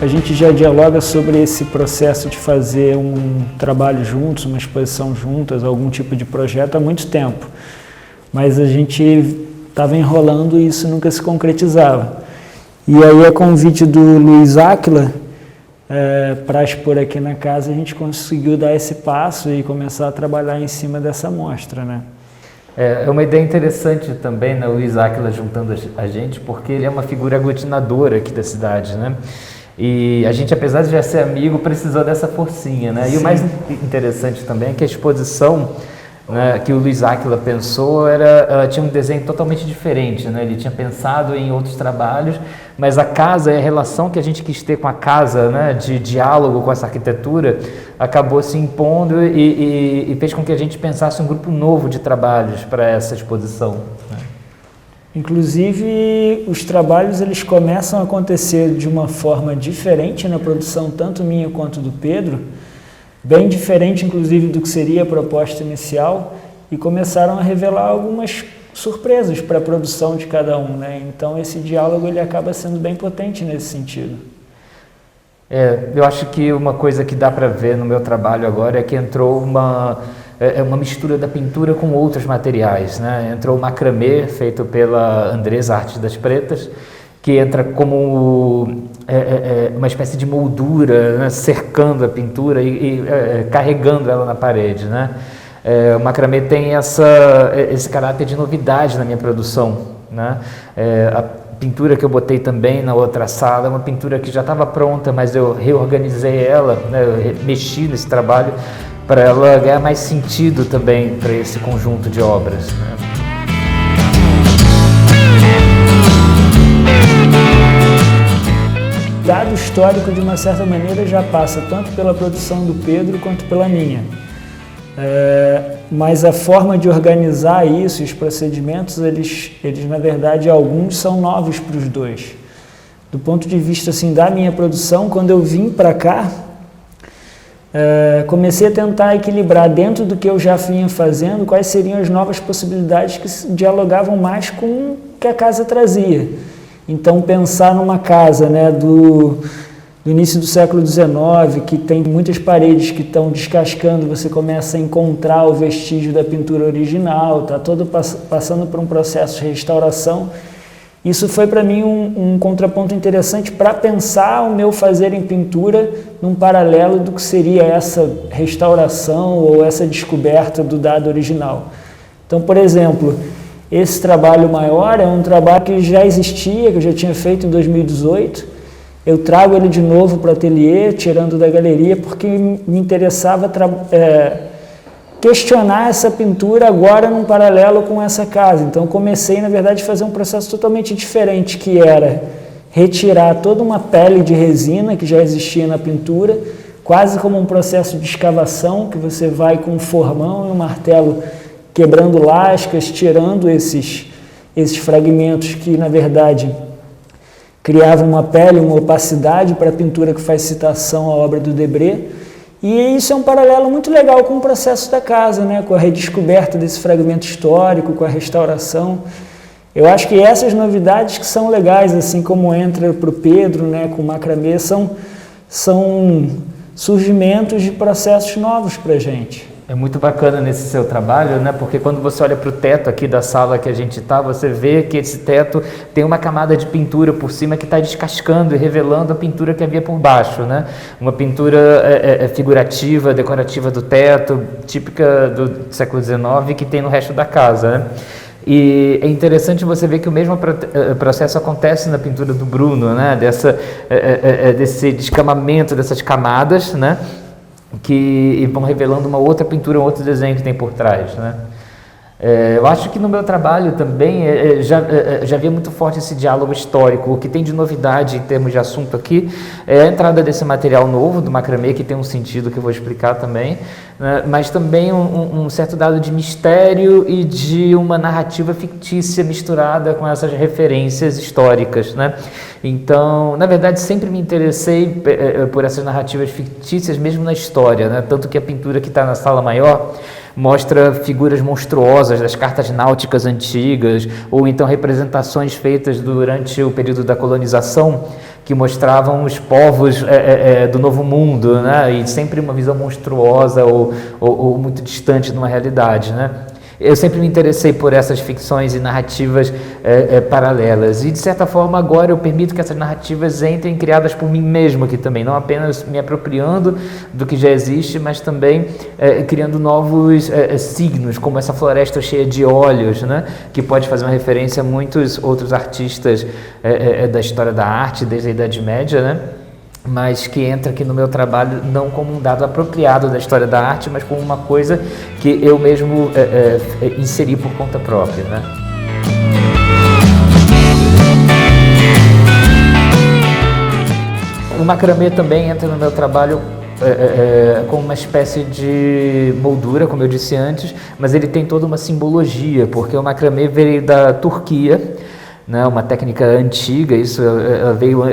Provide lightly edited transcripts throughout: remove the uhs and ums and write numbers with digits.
a gente já dialoga sobre esse processo de fazer um trabalho juntos, uma exposição juntas, algum tipo de projeto há muito tempo. Mas a gente estava enrolando e isso nunca se concretizava. E aí, a convite do Luiz Áquila, para expor aqui na casa, a gente conseguiu dar esse passo e começar a trabalhar em cima dessa mostra, né? É uma ideia interessante também, né, o Luiz Áquila juntando a gente, porque ele é uma figura aglutinadora aqui da cidade, né? E a gente, apesar de já ser amigo, precisou dessa forcinha, né? Sim. E o mais interessante também é que a exposição, né, que o Luiz Áquila pensou tinha um desenho totalmente diferente, né? Ele tinha pensado em outros trabalhos, mas a casa, a relação que a gente quis ter com a casa, né, de diálogo com essa arquitetura, acabou se impondo e fez com que a gente pensasse um grupo novo de trabalhos para essa exposição, né? Inclusive, os trabalhos eles começam a acontecer de uma forma diferente na produção, tanto minha quanto do Pedro, bem diferente, inclusive, do que seria a proposta inicial, e começaram a revelar algumas surpresas para a produção de cada um, né? Então, esse diálogo ele acaba sendo bem potente nesse sentido. Eu acho que uma coisa que dá para ver no meu trabalho agora é que entrou uma mistura da pintura com outros materiais, né? Entrou o macramê, feito pela Andresa Artes das Pretas, que entra como uma espécie de moldura, né, cercando a pintura e carregando ela na parede, né? O macramê tem esse caráter de novidade na minha produção, né? A pintura que eu botei também na outra sala é uma pintura que já estava pronta, mas eu reorganizei ela, né? Eu mexi nesse trabalho para ela ganhar mais sentido também para esse conjunto de obras, né? O dado histórico, de uma certa maneira, já passa tanto pela produção do Pedro quanto pela minha. Mas a forma de organizar isso, os procedimentos, eles na verdade, alguns são novos para os dois. Do ponto de vista assim, da minha produção, quando eu vim para cá, comecei a tentar equilibrar dentro do que eu já vinha fazendo, quais seriam as novas possibilidades que dialogavam mais com o que a casa trazia. Então, pensar numa casa, né, do início do século XIX, que tem muitas paredes que estão descascando, você começa a encontrar o vestígio da pintura original, está todo passando por um processo de restauração. Isso foi para mim um contraponto interessante para pensar o meu fazer em pintura num paralelo do que seria essa restauração ou essa descoberta do dado original. Então, por exemplo, esse trabalho maior é um trabalho que já existia, que eu já tinha feito em 2018. Eu trago ele de novo para o ateliê, tirando da galeria, porque me interessava questionar essa pintura agora num paralelo com essa casa. Então, comecei, na verdade, a fazer um processo totalmente diferente, que era retirar toda uma pele de resina que já existia na pintura, quase como um processo de escavação, que você vai com um formão e um martelo quebrando lascas, tirando esses fragmentos que, na verdade, criavam uma pele, uma opacidade para a pintura que faz citação à obra do Debré. E isso é um paralelo muito legal com o processo da casa, né? Com a redescoberta desse fragmento histórico, com a restauração. Eu acho que essas novidades que são legais, assim como entra para o Pedro, né, com o macramê, são surgimentos de processos novos para a gente. É muito bacana nesse seu trabalho, né? Porque quando você olha para o teto aqui da sala que a gente está, você vê que esse teto tem uma camada de pintura por cima que está descascando e revelando a pintura que havia por baixo, né? Uma pintura figurativa, decorativa do teto, típica do século XIX, que tem no resto da casa, né? E é interessante você ver que o mesmo processo acontece na pintura do Bruno, né? Desse descamamento dessas camadas, né? Que vão revelando uma outra pintura, um outro desenho que tem por trás, né? Eu acho que no meu trabalho também já havia muito forte esse diálogo histórico. O que tem de novidade em termos de assunto aqui é a entrada desse material novo do macramê, que tem um sentido que eu vou explicar também, né? Mas também um certo dado de mistério e de uma narrativa fictícia misturada com essas referências históricas, né? Então, na verdade, sempre me interessei por essas narrativas fictícias, mesmo na história, né? Tanto que a pintura que está na sala maior mostra figuras monstruosas das cartas náuticas antigas, ou então representações feitas durante o período da colonização, que mostravam os povos do Novo Mundo, né? E sempre uma visão monstruosa ou muito distante de uma realidade, né? Eu sempre me interessei por essas ficções e narrativas paralelas e, de certa forma, agora eu permito que essas narrativas entrem criadas por mim mesmo aqui também, não apenas me apropriando do que já existe, mas também criando novos signos, como essa floresta cheia de olhos, né? Que pode fazer uma referência a muitos outros artistas da história da arte, desde a Idade Média, né? Mas que entra aqui no meu trabalho não como um dado apropriado da história da arte, mas como uma coisa que eu mesmo inseri por conta própria, né? O macramê também entra no meu trabalho como uma espécie de moldura, como eu disse antes, mas ele tem toda uma simbologia, porque o macramê veio da Turquia, né? Uma técnica antiga, isso veio...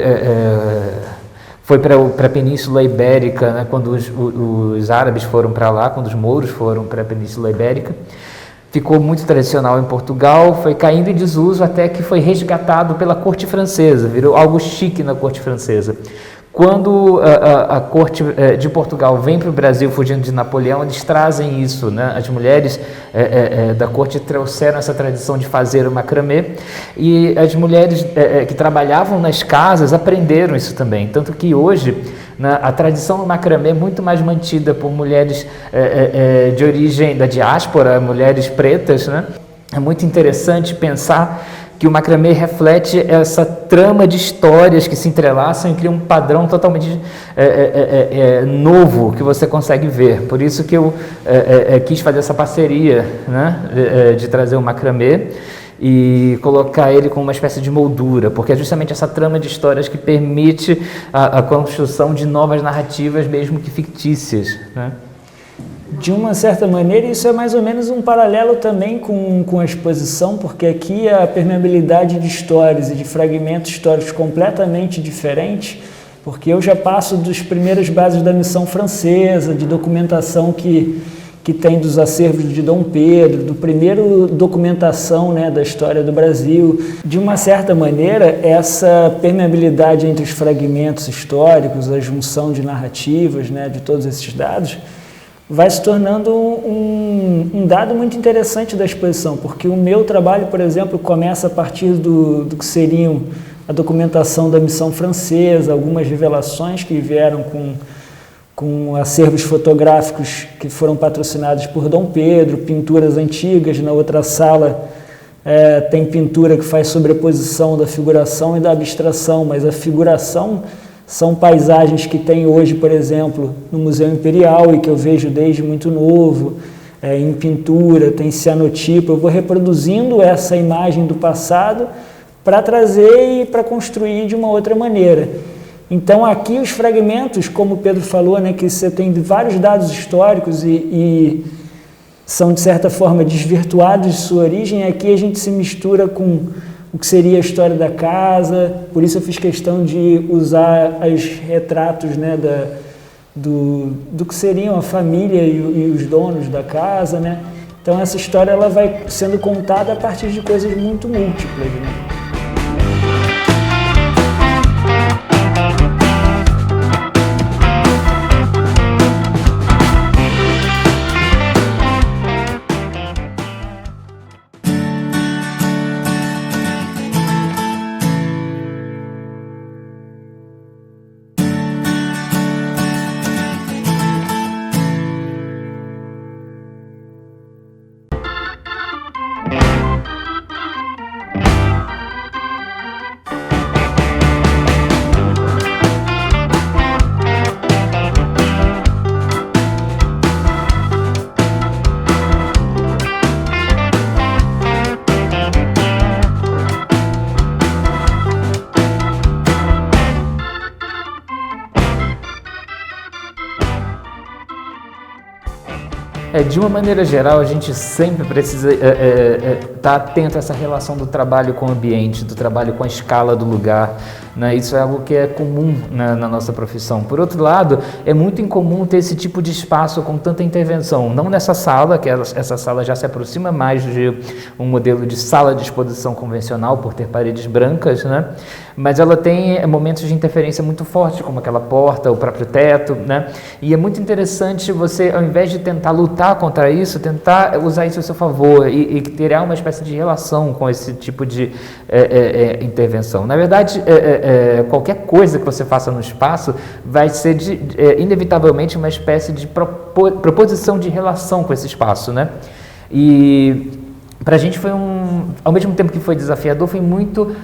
Foi para a Península Ibérica, né, quando os árabes foram para lá, quando os mouros foram para a Península Ibérica. Ficou muito tradicional em Portugal, foi caindo em desuso até que foi resgatado pela corte francesa, virou algo chique na corte francesa. Quando a corte de Portugal vem para o Brasil fugindo de Napoleão, eles trazem isso, né? As mulheres da corte trouxeram essa tradição de fazer o macramê e as mulheres que trabalhavam nas casas aprenderam isso também. Tanto que hoje, né, a tradição do macramê é muito mais mantida por mulheres de origem da diáspora, mulheres pretas, né? É muito interessante pensar que o macramê reflete essa trama de histórias que se entrelaçam e cria um padrão totalmente novo que você consegue ver. Por isso que eu quis fazer essa parceria, né, de trazer o macramê e colocar ele como uma espécie de moldura, porque é justamente essa trama de histórias que permite a construção de novas narrativas, mesmo que fictícias, né? De uma certa maneira, isso é mais ou menos um paralelo também com a exposição, porque aqui a permeabilidade de histórias e de fragmentos históricos completamente diferentes, porque eu já passo dos primeiras bases da missão francesa, de documentação que tem dos acervos de Dom Pedro, do primeiro documentação, né, da história do Brasil. De uma certa maneira, essa permeabilidade entre os fragmentos históricos, a junção de narrativas, né, de todos esses dados, vai se tornando um dado muito interessante da exposição, porque o meu trabalho, por exemplo, começa a partir do que seriam a documentação da missão francesa, algumas revelações que vieram com acervos fotográficos que foram patrocinados por Dom Pedro, pinturas antigas. Na outra sala tem pintura que faz sobreposição da figuração e da abstração, mas a figuração são paisagens que tem hoje, por exemplo, no Museu Imperial e que eu vejo desde muito novo, em pintura, tem cianotipo. Eu vou reproduzindo essa imagem do passado para trazer e para construir de uma outra maneira. Então aqui os fragmentos, como o Pedro falou, né, que você tem vários dados históricos e são de certa forma desvirtuados de sua origem, aqui a gente se mistura com o que seria a história da casa, por isso eu fiz questão de usar os retratos, né, do que seriam a família e os donos da casa, né? Então essa história ela vai sendo contada a partir de coisas muito múltiplas, né? De uma maneira geral, a gente sempre precisa estar atento a essa relação do trabalho com o ambiente, do trabalho com a escala do lugar, né? Isso é algo que é comum na nossa profissão. Por outro lado, é muito incomum ter esse tipo de espaço com tanta intervenção. Não nessa sala, que essa sala já se aproxima mais de um modelo de sala de exposição convencional, por ter paredes brancas, né? Mas ela tem momentos de interferência muito fortes, como aquela porta, o próprio teto, né? E é muito interessante você, ao invés de tentar lutar contra isso, tentar usar isso a seu favor e criar uma espécie de relação com esse tipo de intervenção. Na verdade, qualquer coisa que você faça no espaço vai ser inevitavelmente uma espécie de proposição de relação com esse espaço, né? E para a gente foi ao mesmo tempo que foi desafiador, foi muito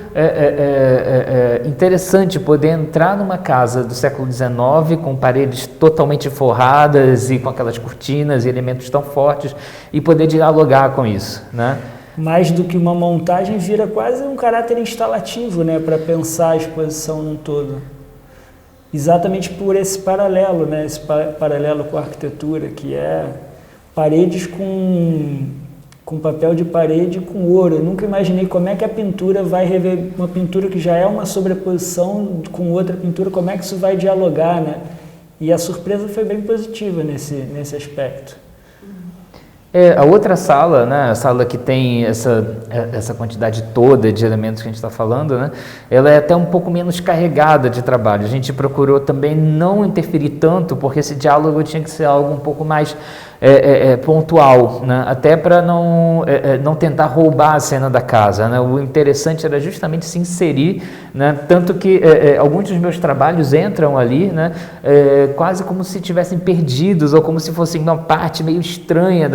interessante poder entrar numa casa do século XIX com paredes totalmente forradas e com aquelas cortinas e elementos tão fortes e poder dialogar com isso, né? Mais do que uma montagem, vira quase um caráter instalativo, né, para pensar a exposição num todo. Exatamente por esse paralelo, né, esse paralelo com a arquitetura, que é paredes com papel de parede com ouro. Eu nunca imaginei como é que a pintura vai rever, uma pintura que já é uma sobreposição com outra pintura, como é que isso vai dialogar, né? E a surpresa foi bem positiva nesse aspecto. A outra sala, né, a sala que tem essa quantidade toda de elementos que a gente está falando, né, ela é até um pouco menos carregada de trabalho. A gente procurou também não interferir tanto, porque esse diálogo tinha que ser algo um pouco mais pontual, né, até para não tentar roubar a cena da casa, né. O interessante era justamente se inserir, né, tanto que alguns dos meus trabalhos entram ali, né, quase como se tivessem perdidos ou como se fossem uma parte meio estranha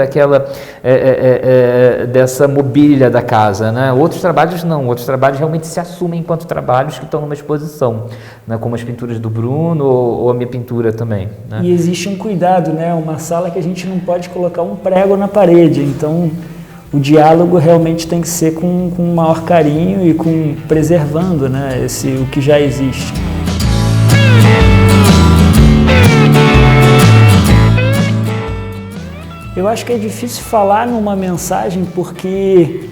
dessa mobília da casa, né? Outros trabalhos não, outros trabalhos realmente se assumem enquanto trabalhos que estão numa exposição, né? Como as pinturas do Bruno ou a minha pintura também, né? E existe um cuidado, né? Uma sala que a gente não pode colocar um prego na parede, então o diálogo realmente tem que ser com maior carinho e preservando, né, o que já existe. Eu acho que é difícil falar numa mensagem porque,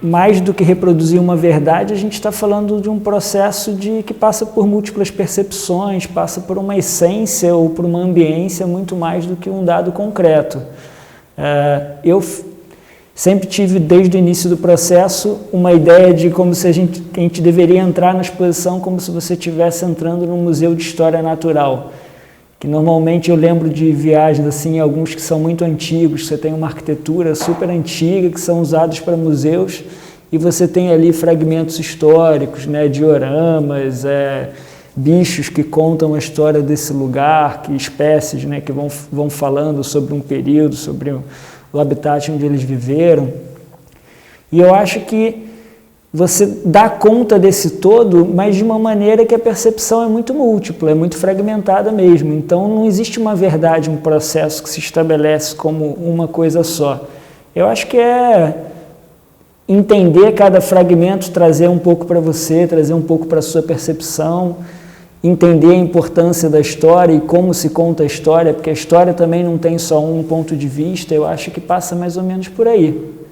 mais do que reproduzir uma verdade, a gente está falando de um processo que passa por múltiplas percepções, passa por uma essência ou por uma ambiência muito mais do que um dado concreto. Eu sempre tive, desde o início do processo, uma ideia de como se a gente deveria entrar na exposição como se você estivesse entrando num museu de história natural. Que normalmente eu lembro de viagens assim, alguns que são muito antigos, você tem uma arquitetura super antiga que são usados para museus e você tem ali fragmentos históricos, né, dioramas, bichos que contam a história desse lugar, espécies, né, que vão falando sobre um período, sobre o habitat onde eles viveram. E eu acho que você dá conta desse todo, mas de uma maneira que a percepção é muito múltipla, é muito fragmentada mesmo. Então não existe uma verdade, um processo que se estabelece como uma coisa só. Eu acho que é entender cada fragmento, trazer um pouco para você, trazer um pouco para a sua percepção, entender a importância da história e como se conta a história, porque a história também não tem só um ponto de vista, eu acho que passa mais ou menos por aí.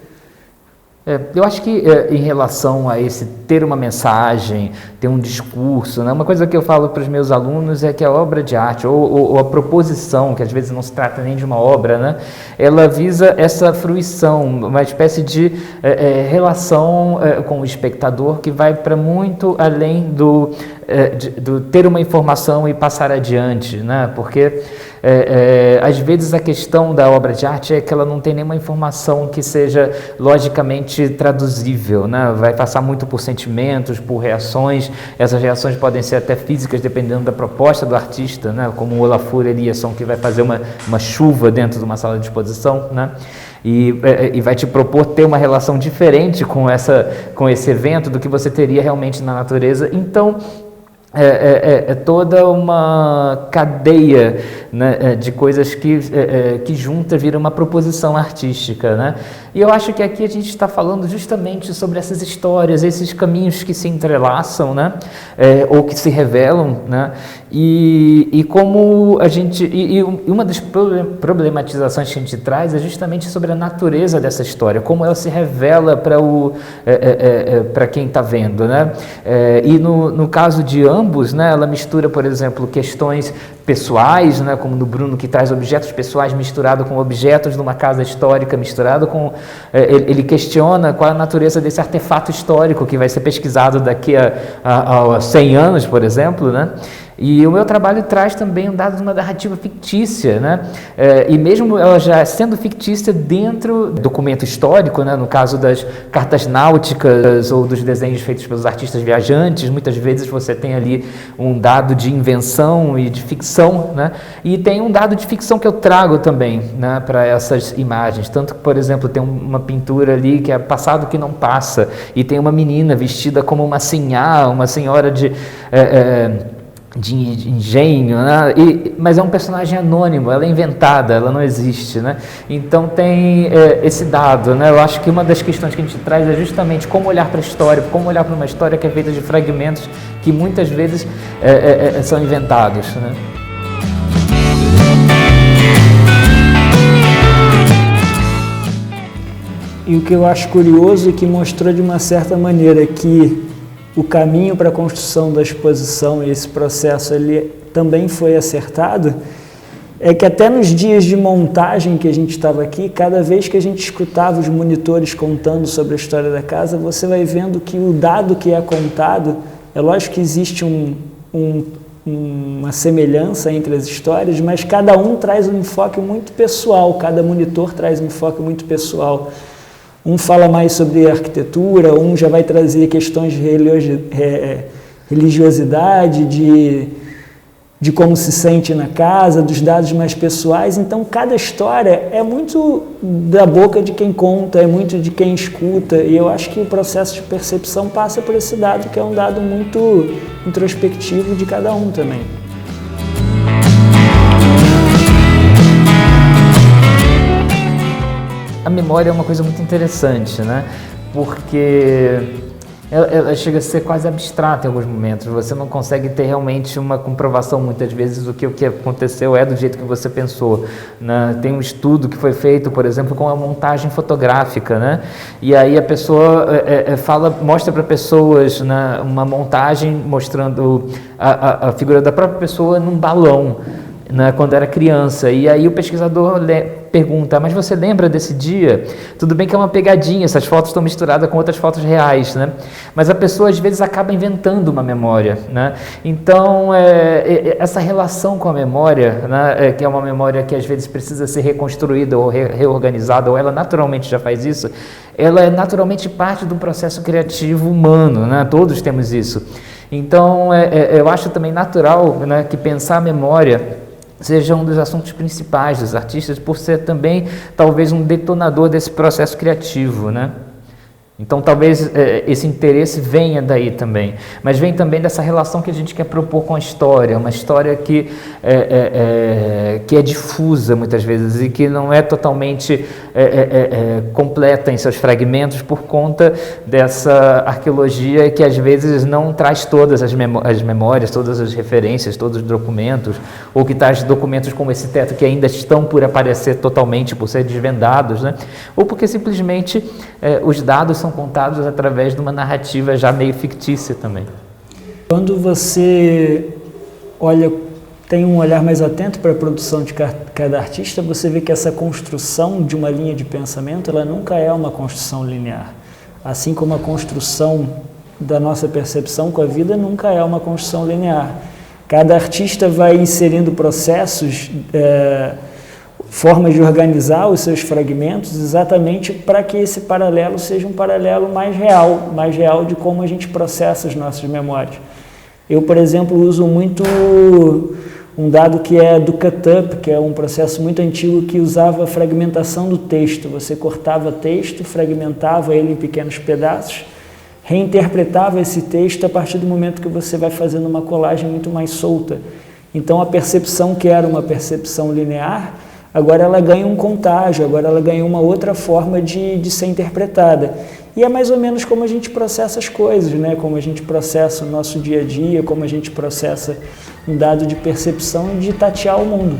Eu acho que em relação a esse ter uma mensagem, ter um discurso, né, uma coisa que eu falo para os meus alunos é que a obra de arte ou a proposição, que às vezes não se trata nem de uma obra, né, ela visa essa fruição, uma espécie de relação com o espectador que vai para muito além do ter uma informação e passar adiante, né, porque às vezes a questão da obra de arte é que ela não tem nenhuma informação que seja logicamente traduzível, né? Vai passar muito por sentimentos, por reações. Essas reações podem ser até físicas, dependendo da proposta do artista, né? Como o Olafur Eliasson, que vai fazer uma chuva dentro de uma sala de exposição, né? E vai te propor ter uma relação diferente com esse evento do que você teria realmente na natureza. Então, é toda uma cadeia, né, de coisas que junta vira uma proposição artística, né? E eu acho que aqui a gente está falando justamente sobre essas histórias, esses caminhos que se entrelaçam, né? Ou que se revelam, né? E como a gente... E uma das problematizações que a gente traz é justamente sobre a natureza dessa história, como ela se revela para quem está vendo, né? E no caso de ambos, né, ela mistura, por exemplo, questões pessoais, né, como no Bruno, que traz objetos pessoais misturado com objetos de uma casa histórica, misturado com... ele questiona qual é a natureza desse artefato histórico que vai ser pesquisado daqui a 100 anos, por exemplo, né? E o meu trabalho traz também um dado de uma narrativa fictícia, né? E mesmo ela já sendo fictícia dentro do documento histórico, né? No caso das cartas náuticas ou dos desenhos feitos pelos artistas viajantes, muitas vezes você tem ali um dado de invenção e de ficção, né? E tem um dado de ficção que eu trago também, né, para essas imagens. Tanto que, por exemplo, tem uma pintura ali que é Passado que Não Passa, e tem uma menina vestida como uma sinhá, uma senhora de engenho, né? Mas é um personagem anônimo, ela é inventada, ela não existe, né? Então tem esse dado, né? Eu acho que uma das questões que a gente traz é justamente como olhar para a história, como olhar para uma história que é feita de fragmentos que muitas vezes são inventados, né? E o que eu acho curioso é que mostrou de uma certa maneira que o caminho para a construção da exposição, esse processo ele também foi acertado, é que até nos dias de montagem que a gente estava aqui, cada vez que a gente escutava os monitores contando sobre a história da casa, você vai vendo que o dado que é contado, é lógico que existe uma semelhança entre as histórias, mas cada um traz um enfoque muito pessoal, cada monitor traz um enfoque muito pessoal. Um fala mais sobre arquitetura, um já vai trazer questões de religiosidade, de como se sente na casa, dos dados mais pessoais. Então, cada história é muito da boca de quem conta, é muito de quem escuta. E eu acho que o processo de percepção passa por esse dado, que é um dado muito introspectivo de cada um também. A memória é uma coisa muito interessante, né? Porque ela chega a ser quase abstrata em alguns momentos. Você não consegue ter realmente uma comprovação muitas vezes do que o que aconteceu é do jeito que você pensou, né? Tem um estudo que foi feito, por exemplo, com a montagem fotográfica, né? E aí a pessoa mostra para pessoas, né, uma montagem mostrando a figura da própria pessoa num balão, né, quando era criança, e aí o pesquisador pergunta, mas você lembra desse dia? Tudo bem que é uma pegadinha, essas fotos estão misturadas com outras fotos reais, né? Mas a pessoa às vezes acaba inventando uma memória, né? Então, essa relação com a memória, né, que é uma memória que às vezes precisa ser reconstruída ou reorganizada, ou ela naturalmente já faz isso, ela é naturalmente parte do processo criativo humano, né? Todos temos isso. Então, eu acho também natural, né, que pensar a memória seja um dos assuntos principais dos artistas, por ser também, talvez, um detonador desse processo criativo, né? Então, talvez esse interesse venha daí também, mas vem também dessa relação que a gente quer propor com a história, uma história que é difusa muitas vezes e que não é totalmente completa em seus fragmentos por conta dessa arqueologia que às vezes não traz todas as memórias, todas as referências, todos os documentos, ou que traz documentos como esse teto que ainda estão por aparecer totalmente, por ser desvendados, né? Ou porque simplesmente os dados são contados através de uma narrativa já meio fictícia também. Quando você tem um olhar mais atento para a produção de cada artista, você vê que essa construção de uma linha de pensamento, ela nunca é uma construção linear. Assim como a construção da nossa percepção com a vida nunca é uma construção linear. Cada artista vai inserindo processos, formas de organizar os seus fragmentos exatamente para que esse paralelo seja um paralelo mais real de como a gente processa as nossas memórias. Eu, por exemplo, uso muito um dado que é do cut-up, que é um processo muito antigo que usava a fragmentação do texto. Você cortava texto, fragmentava ele em pequenos pedaços reinterpretava esse texto a partir do momento que você vai fazendo uma colagem muito mais solta. Então a percepção que era uma percepção linear, agora ela ganha um contágio, agora ela ganha uma outra forma de ser interpretada. E é mais ou menos como a gente processa as coisas, né? Como a gente processa o nosso dia a dia, como a gente processa um dado de percepção e de tatear o mundo.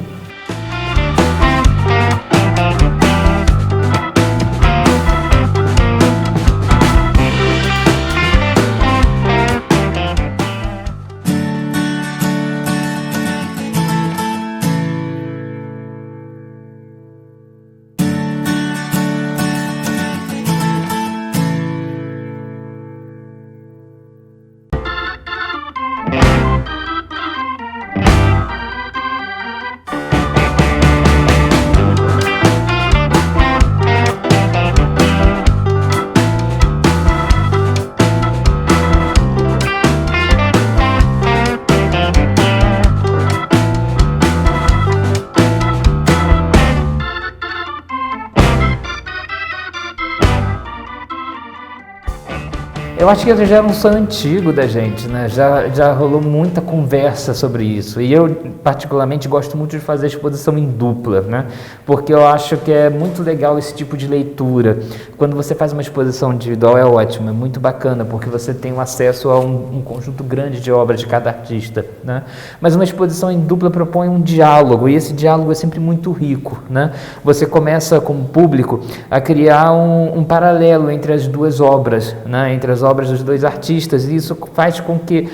Eu acho que já era um sonho antigo da gente, né? Já rolou muita conversa sobre isso. E eu, particularmente, gosto muito de fazer exposição em dupla, né? Porque eu acho que é muito legal esse tipo de leitura. Quando você faz uma exposição individual é ótimo, é muito bacana, porque você tem um acesso a um conjunto grande de obras de cada artista, né? Mas uma exposição em dupla propõe um diálogo, e esse diálogo é sempre muito rico, né? Você começa, como público, a criar um paralelo entre as duas obras, né? Entre as obras dos dois artistas, e isso faz com que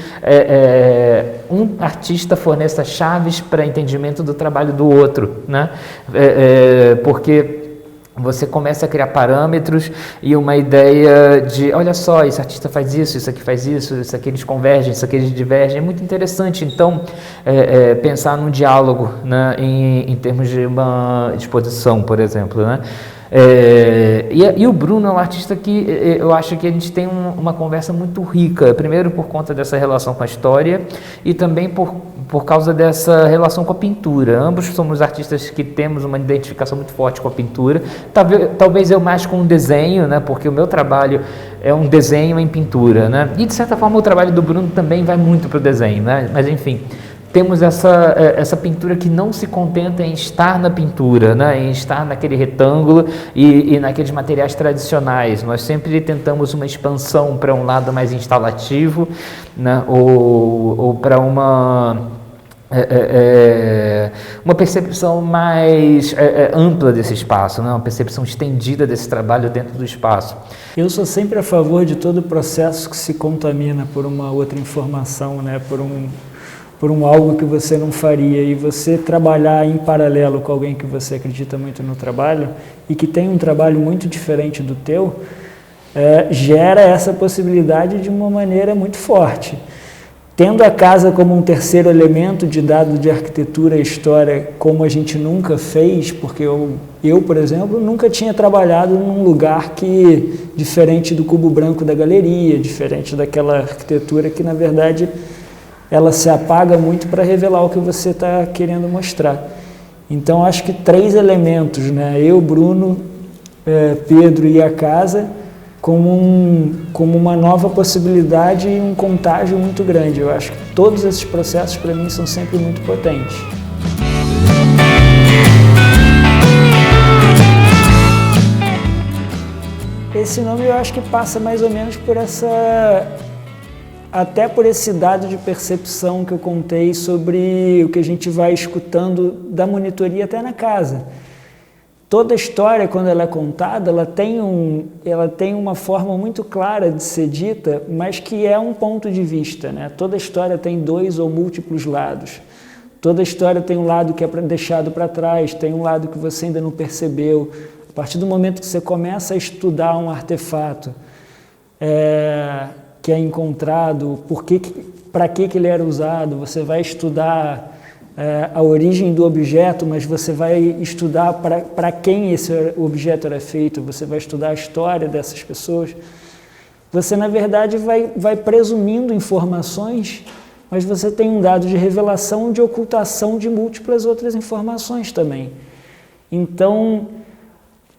um artista forneça chaves para entendimento do trabalho do outro, né? Porque você começa a criar parâmetros e uma ideia de, olha só, esse artista faz isso aqui faz isso aqui eles convergem, isso aqui eles divergem. É muito interessante, então, pensar num diálogo, né, em termos de uma exposição, por exemplo, né? E o Bruno é um artista que eu acho que a gente tem uma conversa muito rica, primeiro por conta dessa relação com a história e também por causa dessa relação com a pintura. Ambos somos artistas que temos uma identificação muito forte com a pintura, talvez eu mais com o desenho, né, porque o meu trabalho é um desenho em pintura, né, e de certa forma o trabalho do Bruno também vai muito para o desenho, né, mas enfim, temos essa pintura que não se contenta em estar na pintura, né? Em estar naquele retângulo e naqueles materiais tradicionais. Nós sempre tentamos uma expansão para um lado mais instalativo, né? Ou para uma percepção mais ampla desse espaço, né? Uma percepção estendida desse trabalho dentro do espaço. Eu sou sempre a favor de todo o processo que se contamina por uma outra informação, né? Por um algo que você não faria, e você trabalhar em paralelo com alguém que você acredita muito no trabalho e que tem um trabalho muito diferente do teu, gera essa possibilidade de uma maneira muito forte. Tendo a casa como um terceiro elemento de dado de arquitetura e história, como a gente nunca fez, porque eu, por exemplo, nunca tinha trabalhado num lugar diferente do cubo branco da galeria, diferente daquela arquitetura que, na verdade, ela se apaga muito para revelar o que você está querendo mostrar. Então, acho que 3 elementos, né? Eu, Bruno, Pedro e a casa, como uma nova possibilidade e um contágio muito grande. Eu acho que todos esses processos, para mim, são sempre muito potentes. Esse nome eu acho que passa mais ou menos por até por esse dado de percepção que eu contei sobre o que a gente vai escutando da monitoria até na casa. Toda história, quando ela é contada, ela tem uma forma muito clara de ser dita, mas que é um ponto de vista, né? Toda história tem 2 ou múltiplos lados. Toda história tem um lado que é deixado para trás, tem um lado que você ainda não percebeu. A partir do momento que você começa a estudar um artefato, que é encontrado, para que ele era usado, você vai estudar a origem do objeto, mas você vai estudar para quem esse objeto era feito, você vai estudar a história dessas pessoas. Você, na verdade, vai presumindo informações, mas você tem um dado de revelação, de ocultação de múltiplas outras informações também. Então,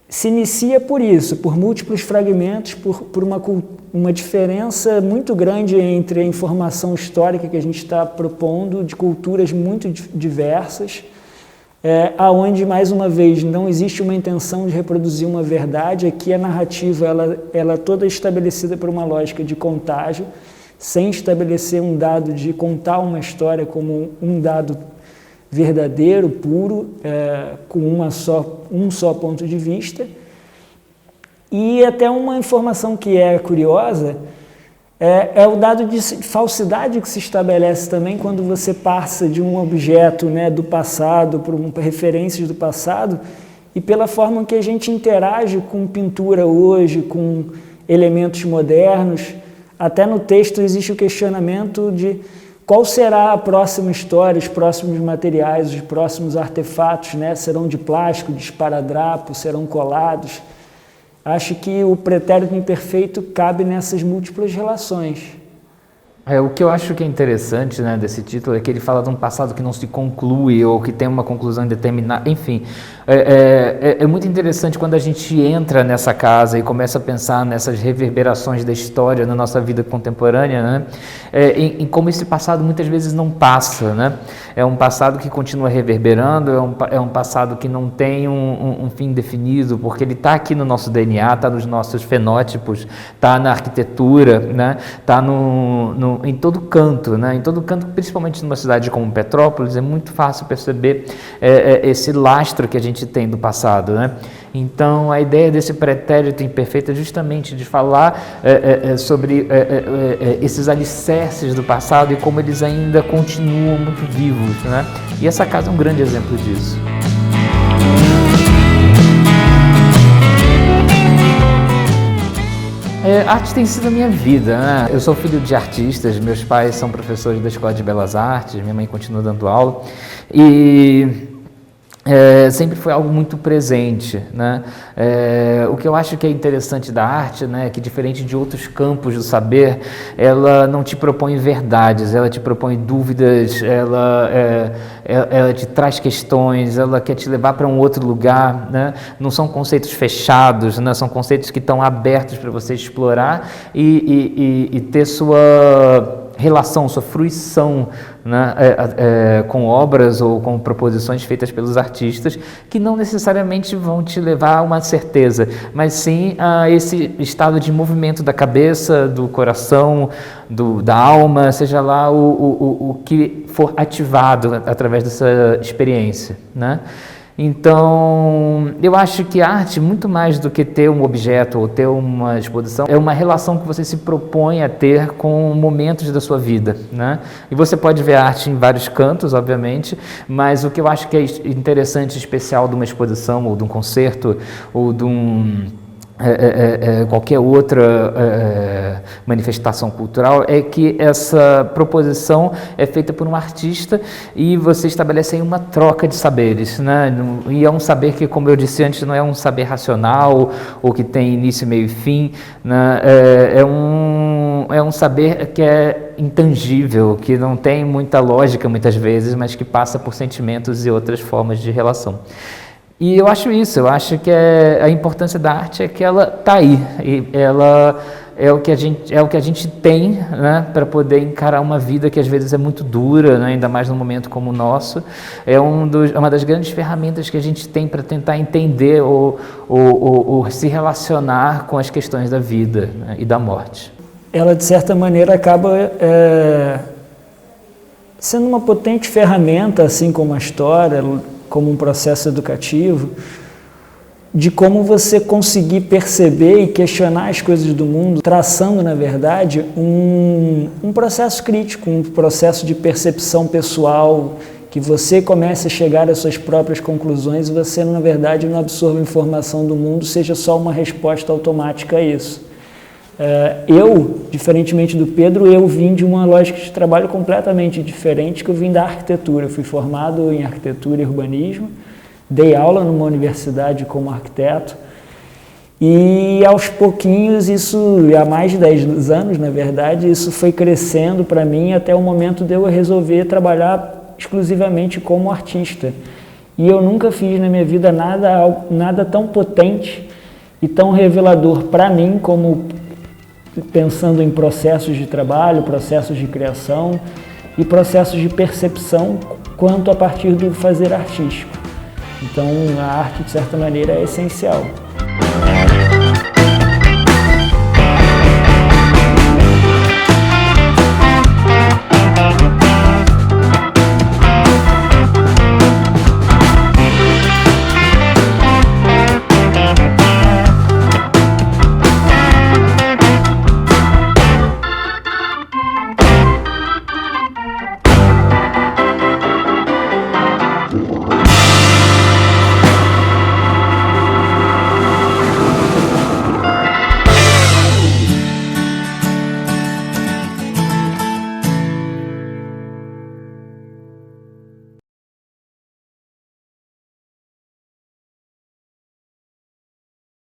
se inicia por isso, por múltiplos fragmentos, por uma diferença muito grande entre a informação histórica que a gente está propondo, de culturas muito diversas, aonde, mais uma vez, não existe uma intenção de reproduzir uma verdade. Aqui a narrativa ela é toda estabelecida por uma lógica de contágio, sem estabelecer um dado de contar uma história como um dado verdadeiro, puro, com um só ponto de vista. E até uma informação que é curiosa é o dado de falsidade que se estabelece também quando você passa de um objeto, né, do passado, por referências do passado, e pela forma que a gente interage com pintura hoje, com elementos modernos. Até no texto existe o questionamento de qual será a próxima história, os próximos materiais, os próximos artefatos, né? Serão de plástico, de esparadrapo, serão colados? Acho que o pretérito imperfeito cabe nessas múltiplas relações. O que eu acho que é interessante, né, desse título é que ele fala de um passado que não se conclui ou que tem uma conclusão indeterminada, enfim. É muito interessante quando a gente entra nessa casa e começa a pensar nessas reverberações da história na nossa vida contemporânea, né, em como esse passado muitas vezes não passa, né? É um passado que continua reverberando, é um passado que não tem um fim definido, porque ele está aqui no nosso DNA, está nos nossos fenótipos, está na arquitetura, né? Está em todo canto, né? Em todo canto, principalmente numa cidade como Petrópolis, é muito fácil perceber esse lastro que a gente tem do passado, né? Então, a ideia desse pretérito imperfeito é justamente de falar sobre esses alicerces do passado e como eles ainda continuam muito vivos, né? E essa casa é um grande exemplo disso. Arte tem sido a minha vida, né? Eu sou filho de artistas, meus pais são professores da Escola de Belas Artes, minha mãe continua dando aula, e sempre foi algo muito presente, né? O que eu acho que é interessante da arte, né, é que, diferente de outros campos do saber, ela não te propõe verdades, ela te propõe dúvidas, ela te traz questões, ela quer te levar para um outro lugar, né? Não são conceitos fechados, né? São conceitos que estão abertos para você explorar e ter sua relação, sua fruição, né, com obras ou com proposições feitas pelos artistas, que não necessariamente vão te levar a uma certeza, mas sim a esse estado de movimento da cabeça, do coração, da alma, seja lá o que for ativado através dessa experiência, né? Então, eu acho que a arte, muito mais do que ter um objeto ou ter uma exposição, é uma relação que você se propõe a ter com momentos da sua vida, né? E você pode ver arte em vários cantos, obviamente, mas o que eu acho que é interessante, especial de uma exposição ou de um concerto ou de qualquer outra manifestação cultural, é que essa proposição é feita por um artista e você estabelece aí uma troca de saberes, né? E é um saber que, como eu disse antes, não é um saber racional ou que tem início, meio e fim, né? É um saber que é intangível, que não tem muita lógica muitas vezes, mas que passa por sentimentos e outras formas de relação. E eu acho que a importância da arte é que ela está aí, e ela é o que a gente tem, né, para poder encarar uma vida que às vezes é muito dura, né, ainda mais num momento como o nosso. É uma das grandes ferramentas que a gente tem para tentar entender ou se relacionar com as questões da vida, né, e da morte. Ela, de certa maneira, acaba sendo uma potente ferramenta, assim como a história, como um processo educativo, de como você conseguir perceber e questionar as coisas do mundo, traçando, na verdade, um processo crítico, um processo de percepção pessoal, que você comece a chegar às suas próprias conclusões e você, na verdade, não absorva informação do mundo, seja só uma resposta automática a isso. Eu, diferentemente do Pedro, eu vim de uma lógica de trabalho completamente diferente, que eu vim da arquitetura. Eu fui formado em arquitetura e urbanismo, dei aula numa universidade como arquiteto e, aos pouquinhos, há mais de 10 anos, na verdade, isso foi crescendo para mim até o momento de eu resolver trabalhar exclusivamente como artista. e eu nunca fiz na minha vida nada tão potente e tão revelador para mim, como pensando em processos de trabalho, processos de criação e processos de percepção, quanto a partir do fazer artístico. Então, a arte, de certa maneira, é essencial.